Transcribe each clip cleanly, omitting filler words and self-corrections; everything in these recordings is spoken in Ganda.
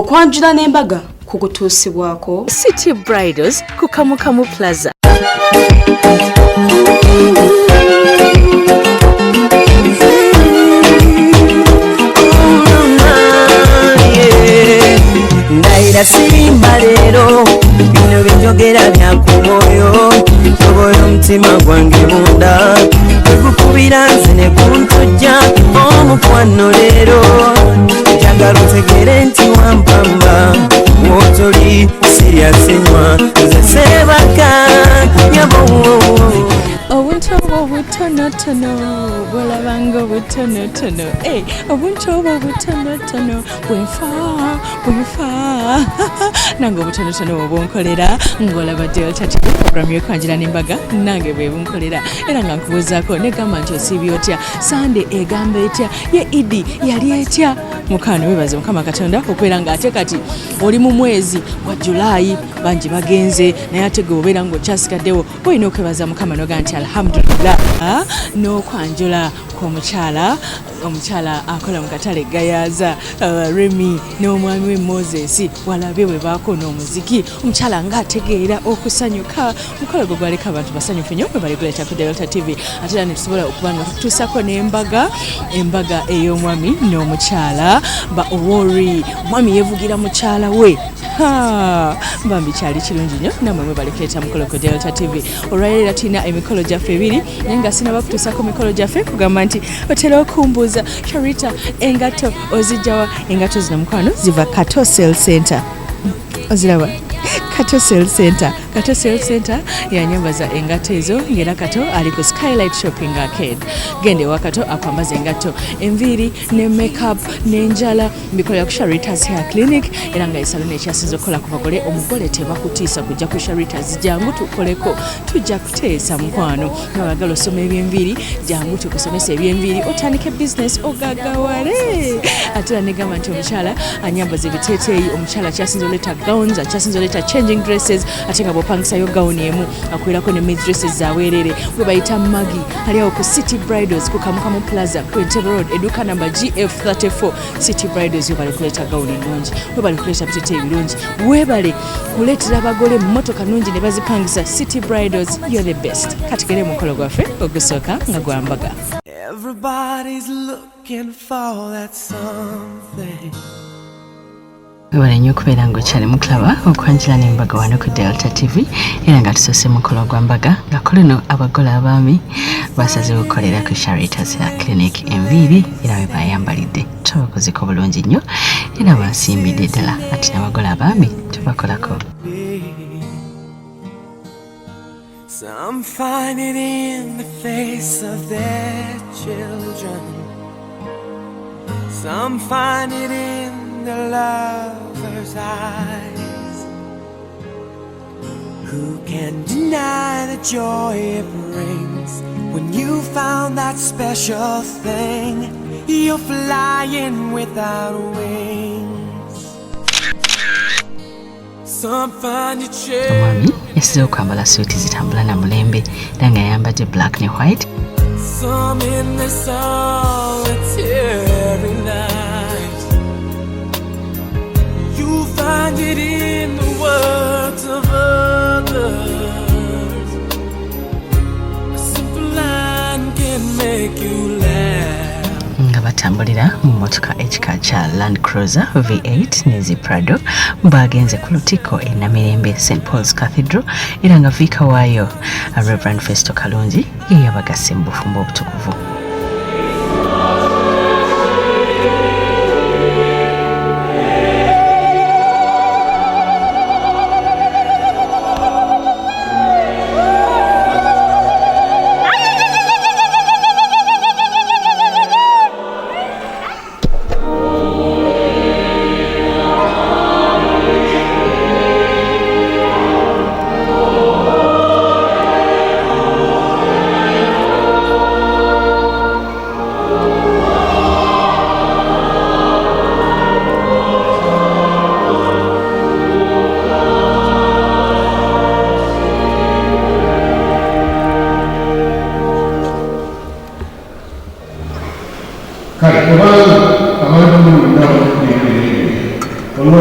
okwanjula n'embaga kukutuusibwako City Bridals ku Kamukamu Plaza. Ndaira sirimba leero bino binjogera byakumoyo tobola omutima gwange munda tegukubira nze ne kuntujja omukwano leero njagala otegere nti wampamba wotoli siryasenywa nze sebaka nyabo Obuntu obutonotono bulabanga obutonotono obuntu obutonotono bwenfa nange obutonotono obunkolera ng'olaba Delta TV program y'okwanjula n'embaga nange bwe bunkolera era nga nkubuuzaako negamba nti osiibye otya Sunday egamba etya ye Idi yali etya mukaano webaze Mukama Katonda okubeera ng'ate kati oli mu mwezi wa Julaayi bangi bagenze naye ate gwe obeera ng'okyasigaddewo olina okwebaza Mukama noga nti alhamdulillah n'okwanjula kw'omukyala akola mu katale Gayaza Remy n'omwami we Moses walabye bwe baakona omuziki omukyala ng'ategeera okusanyuka mukolo gwe gwaleka abantu basanyufu nnyo bwe bali kuleeta ku Delta TV ate era ne tusobola okuba nga tutuusako n'embaga ey'omwami n'omukyala ba Owori omwami yeevugira mukyala we bambi kyali kirungi nnyo namwe mwe bali kuleeta mukolo ku Delta TV olwaleero era tulina emikolo gyaffe ebiri naye nga sinaba kutuusako mikolo gyaffe kugamba nti otera okumbuuza Sharita engato ozijjawa engato zino mukwano ziva Kato Cell Center oziraba Kato Cell Center yanyambaza engato ezo ngera Kato ali ku Skylight Shopping Arcade gende wa Kato akwambaza engato enviri ne makeup n'enjala mbikola ku Sharita's Hair Clinic era nga esalon ekyasinze okukola ku bagole omugole tebakutiisa kujja ku Sharita's jangu tukoleko tujja kuteesa mukwano n'abagala osoma eby'enviri jangu tukusomesa eby'enviri otandike business ogagawale ate negamba nti omukyala anyambaza ebiteeteeyi omukyala kyasinze oleta gowns kyasinze oleta changing dresses ate nga bwopangisayo gawuni emu akwirako ne mid dresses zaweerere bwe bayita Maggie ali awo ku City Bridals ku Kamukamu Plaza ku Entebbe Road eduka namba GF34 City Bridals webale kuleeta gawuni nnungi webale kuleeta biteeteeyi birungi webale kuleetera abagole mmotoka nnungi ne bazipangisa City Bridals you're the best katigere mukolo gwaffe ogusooka nga gwambaga Everybody's looking for that something webale nnyo okubeera ng'okyali mukulaba okwanjula n'embaga wano ku Delta TV era nga tusoose mukolo gw'embaga nga kulino abagole abaami basazeewo okukolera ku Sharita's Hair Clinic enviiri era we bayambalidde tubakozeko bulungi nnyo era bansimbidde ddala ati n'abagole abaami tubakolako Some find it in the face of their children. Some find it in the lover's eyes. Who can deny the joy it brings when you found that special thing? You're flying without wings. Some find it omwami yasize okwambala suuti zitambula na mulembe era nga yayambadde black ne white Some in the solitary night. You find it in the words of others. A simple line can make you laugh. nga batambulira mu motoka ekika kya Land Cruiser V8 ne Prado bagenze ku Lutiko e Namirembe St Paul's Cathedral era nga viika waayo Reverend Festo Kalungi ye yabagasse mu bufumbo obutukuvu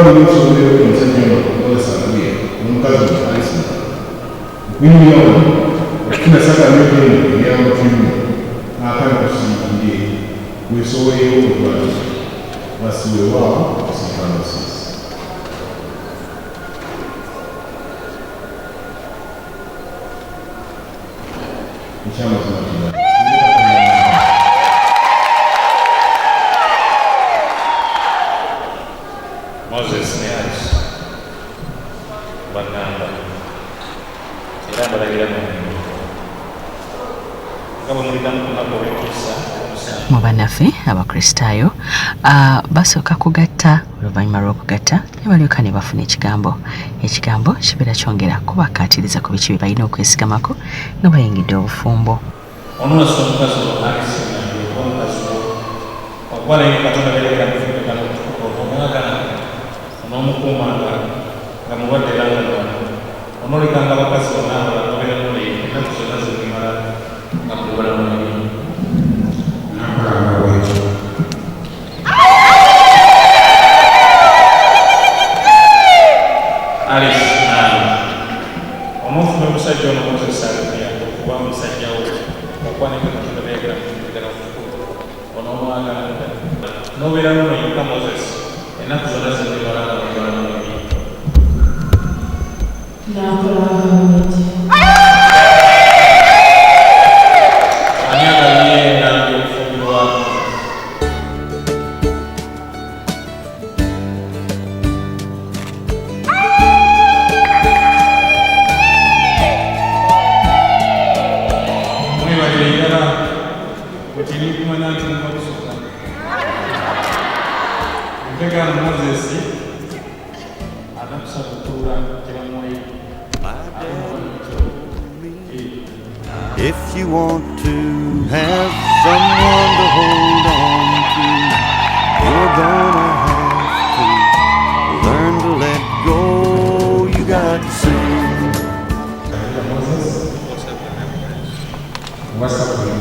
muri usoboye umusajja okukozesa aluye omukazi alisi binyono kinasaka n'ebintu ebyamba kimu akali kusiikire weesoboyeyo okutwala basiweewaawo sikanosiisi ekyamazima kina Moses ne Alice bagamba era balagira mu bannaffe abakristaayo basooka kugatta oluvannyuma lw'okugatta ne balyoka ne bafuna ekigambo kibeera kyongera kubakkaatiriza ku biki bye balina okwesigamako nga bayingidde obufumbo n'omukuumanga nga mulwadde langalwana onoolekanga abakazi bonna abalatobeera muli ennaku zonna zimala nga mulwala muli nakolanga bwekyo Alice omufume omusajja ono Moses Alipia okuba omusajja wo okwanike katonda beegera mukugera omukulu onoomwagalanga n'obeera muno yekka Moses ennaku zonna zimala nga mulwala muli If you want to have someone to hold on to, you're gonna have to learn to let go. You got to see. What's up with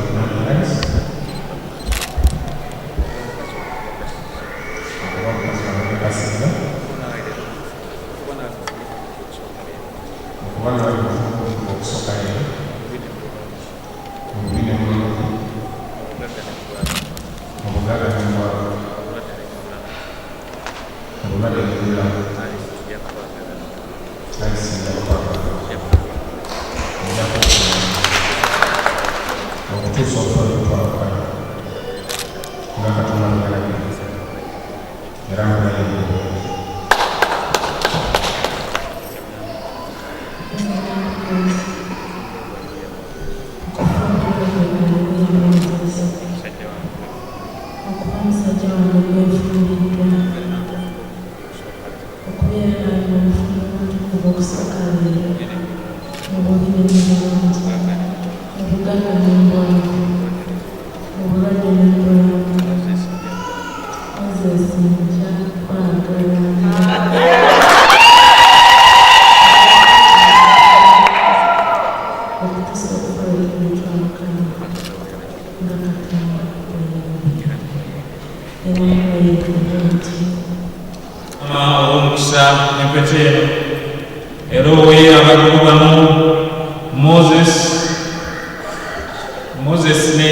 Moses ne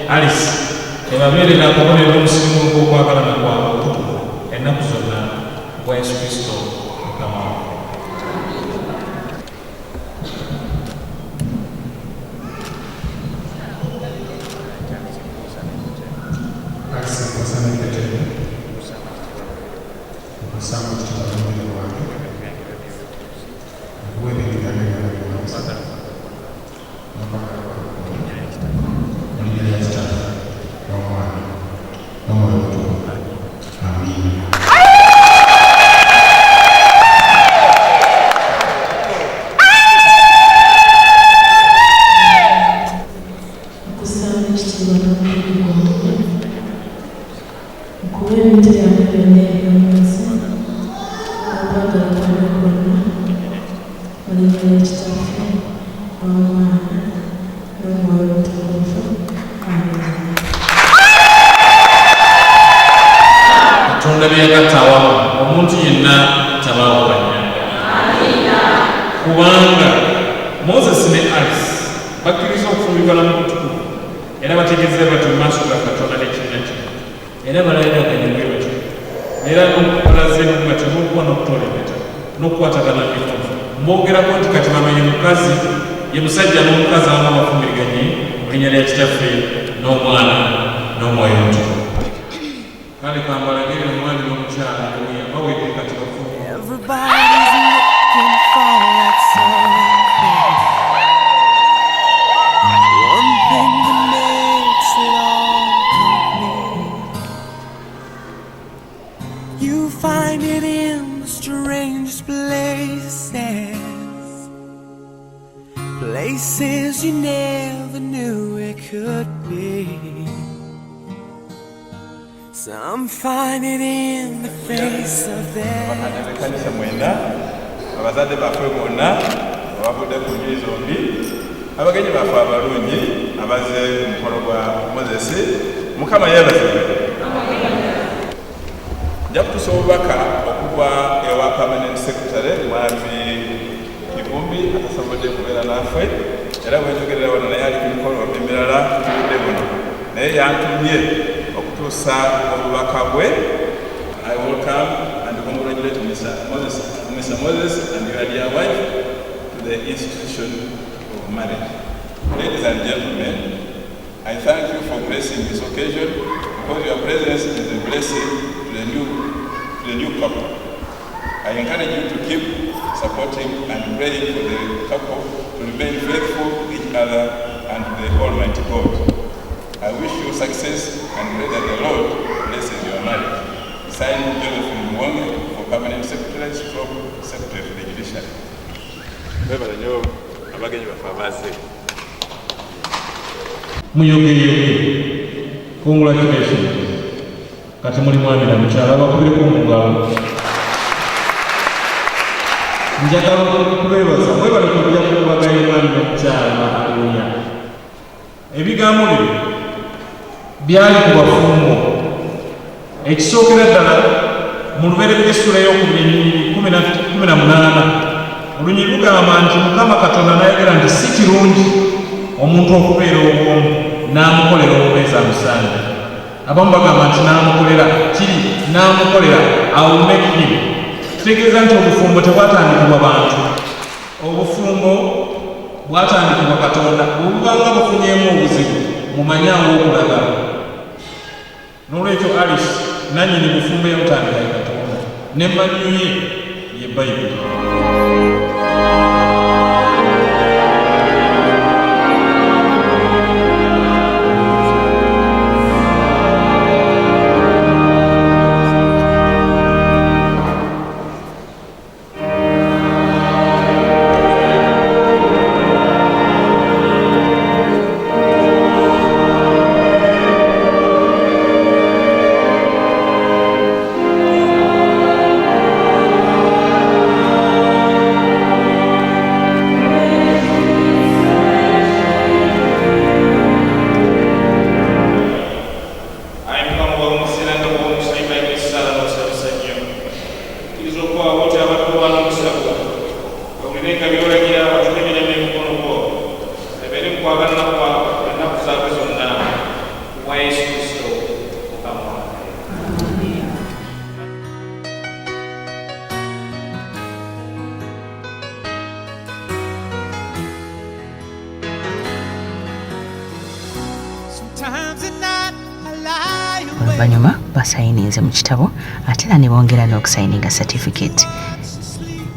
Alice ebabeerera akabonero omusingo gw'okwagalana kwabwe okutukuvu ennaku zonna bwa Yesu Kristo Mukama Thank you. zonna tabaawukanyanga. Kubanga Moses ne Alice bakkiriza okufumbirwa na Mutukuvu era bategeeza bati mu maaso ga Katonda n'ekibiina kino era balayira okanyumba batyo era n'okukolazeemu bati n'okuba n'okutoola empeta n'okukwatagana bifunvu mbogerako nti kati bamanyi mukazi ye musajja n'omukazi abamu bafumbiriganye mu linnya lya kitaffe n'omwana n'omwoyo omutukuvu. Kale kambalagire omwami n'omukyala oya bawedde kati bafunvu. Everybody's looking for that something, one thing that makes it all complete. You find it in the strangest places you never knew it could be. Some find it in the face of their kanisa mwenda abazadde baffe bonna abavudde ku njuyi zombi abagenyi baffe abalungi abaze ku mukolo gwa Moses. Mukama yeebazibwe. Nja kutusa obubaka okuva ewa permanent secretary mwami Kivumbi atasobodde kubeera naffe era bwenjogerera wano naye ali ku mukolo emirala tuludde buno naye yantumye okutuusa obubaka bwe. I welcome and congratulate Mr. Moses and your dear wife to the institution of marriage. Ladies and gentlemen, I thank you for gracing this occasion because your presence is a blessing to the new couple. I encourage you to keep supporting and praying for the couple to remain faithful to each other and to the Almighty God. I wish you success and pray that the Lord blesses your marriage. Signed, Jonathan Mwonge for Permanent Secretary, Secretary of the Judiciary. Bebala nyo abagenyi baffe abazze. Muyogeye. Congratulations. Kati muli mwami na mukyala bakubireko omugalo. Njagala okubeebaza mwebale kujja kubaganya mwami n'omukyala alunya. Ebigambo bino byali ku bafumbo. Ekisookera ddala mu lubereberye essula y'okubiri 18 olunyi lugamba nti Mukama Katonda n'ayogera nti si kirungi omuntu okubeera obwomu n'amukolera obubeezi amusanga. Abamu bagamba nti n'amukolera kiri n'amukolera awumekiri. Kitegeeza nti obufumbo tebwatandikibwa bantu, obufumbo bwatandikibwa Katonda. Obubanga bufunyeemu obuzibu mumanyangu okulaga. N'olwekyo Alice nannyini bufumbo yamutandika ye Katonda n'emmanyu ye ye Bayibuli. Oluvannyuma basayininze mu kitabo ate era ne bongera n'okusayininga certificate.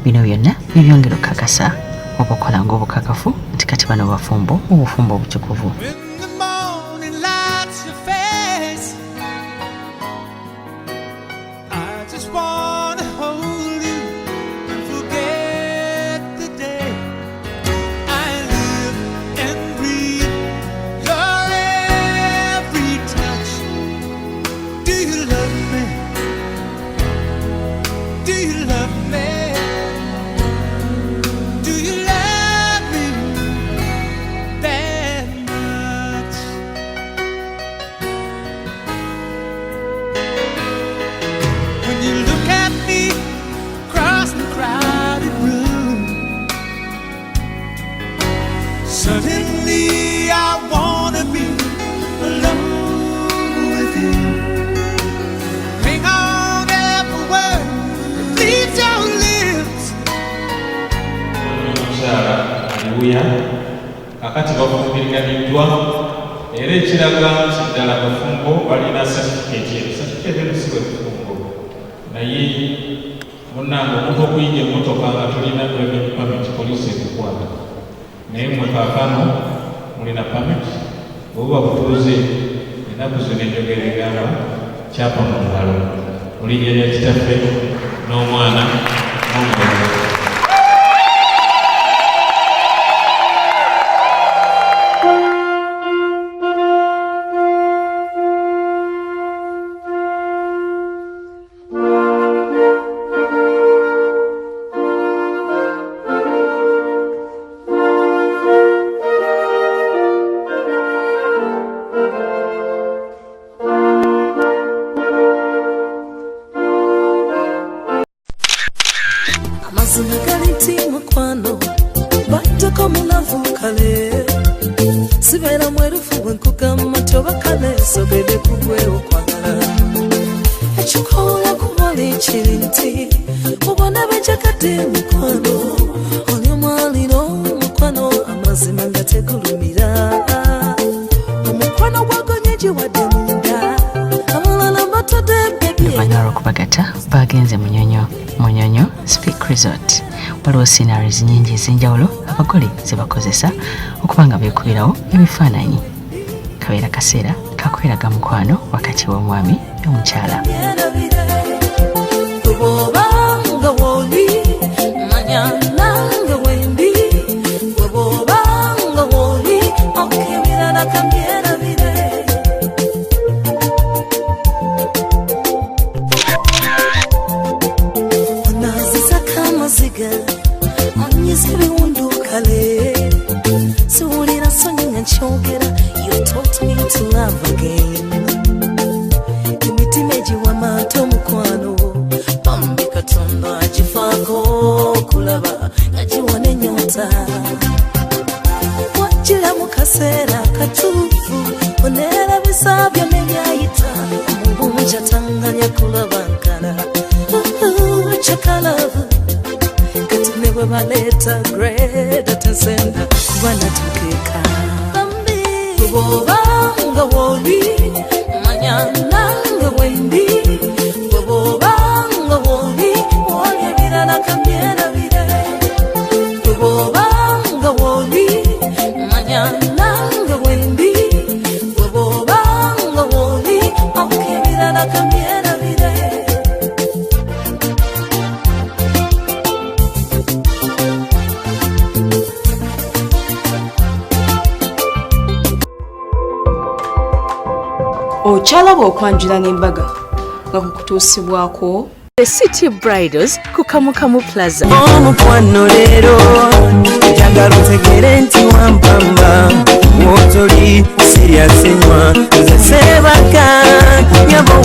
Bino byonna bibyongera okukakasa obukola ng'obukakafu nti kati bano bafumbo mu bufumbo obutukuvu. Suddenly I wanna be alone with you. Bring on every word that leaves your lips. Haleluya. Kakati bafumbiriganiddwa era ekiraga nti ddala abafumbo balina certificate. Certificate eno si bwe bufumbo naye munnange omuntu okuyinga emmotoka nga tolina driving permit poliisi ekukwata naye mwe kaakano mulina permit bwebuba butuuze ennaku zino enjogera egamba kyapa mu ngalo mulinnya kitaffe n'omwana n'omugogo. Amazima galinti mukwano battako mulavu kale sibeera mwerufu bwenkugamba nti oba kale sobede kugwewo kwagala ekikola kubali kiri nti obona bejagadde mukwano oli omwaliro mukwano amazima nga tegulumira omukwano gwagonye giwadde munda abalala batadde oluvannyuma lw'okubagata bagenze munyonyo Speak Resort. Waliwo scenarios nyingi ez'enjawulo abagole ze bakozesa okuba nga beekubirawo ebifaananyi. Kabeera kaseera kakweraga mukwano wakati w'omwami n'omukyala. You taught me to love again. Imitima egiwa maato mukwano bambi Katonda agifaako kulaba nga giwa n'ennyota wajjira mu kaseera katuufu oneerabisa byonna ebyayita omubungi atanganya kulaba nkala kyakalavu kati ne bwe baleeta grade atazenda kuba natukeeka bw'obanga woli manya nange wendi bw'obanga woli wali ebirala kamyerabire bw'obanga woli manya nange wendi bw'obanga woli ebirala kamyerabire. Okyalaba okwanjula n'embaga nga kukutuusibwako The City Bridals ku Kamukamu Plaza. Omukwano leero njagala otegere nti wampamba wotoli siryasenywa nze seebaka nyabo